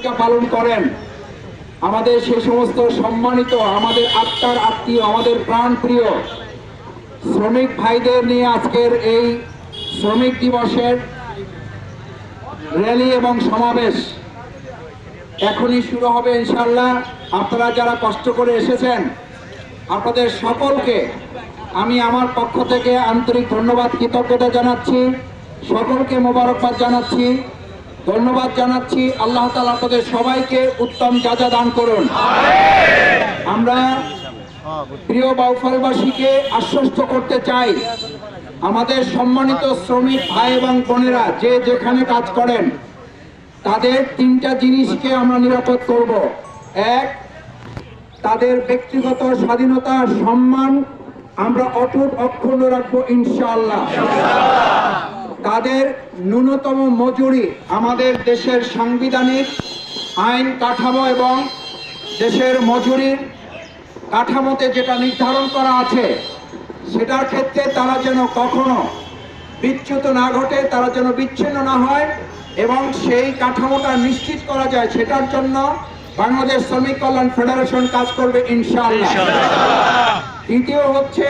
ভূমিকা পালন করেন। আমাদের সেই সমস্ত সম্মানিত, আমাদের আত্মার আত্মীয়, আমাদের প্রাণপ্রিয় শ্রমিক ভাইদের নিয়ে আজকের এই শ্রমিক দিবসের র্যালি এবং সমাবেশ এখনই শুরু হবে ইনশাআল্লাহ। আপনারা যারা কষ্ট করে এসেছেন, আপনাদের সকলকে আমি আমার পক্ষ থেকে আন্তরিক ধন্যবাদ, কৃতজ্ঞতা জানাচ্ছি। সকলকে মোবারকবাদ জানাচ্ছি, ধন্যবাদ জানাচ্ছি। আল্লাহ তাআলা আপনাদের সবাইকে উত্তম যাজা দান করুন। আমরা প্রিয় বাউফলবাসীকে আশ্বস্ত করতে চাই, আমাদের সম্মানিত শ্রমিক ভাই এবং বোনেরা যে যেখানে কাজ করেন, তাদের তিনটা জিনিসকে আমরা নিরাপদ করব। এক, তাদের ব্যক্তিগত স্বাধীনতা, সম্মান আমরা অটুট অক্ষুণ্ণ রাখবো ইনশাআল্লাহ। তাদের ন্যূনতম মজুরি আমাদের দেশের সাংবিধানিক আইন কাঠামো এবং দেশের মজুরির কাঠামোতে যেটা নির্ধারণ করা আছে, সেটার ক্ষেত্রে তারা যেন কখনো বিচ্যুত না ঘটে, তারা যেন বিচ্ছিন্ন না হয় এবং সেই কাঠামোটা নিশ্চিত করা যায়, সেটার জন্য বাংলাদেশ শ্রমিক কল্যাণ ফেডারেশন কাজ করবে ইনশাআল্লাহ। দ্বিতীয় হচ্ছে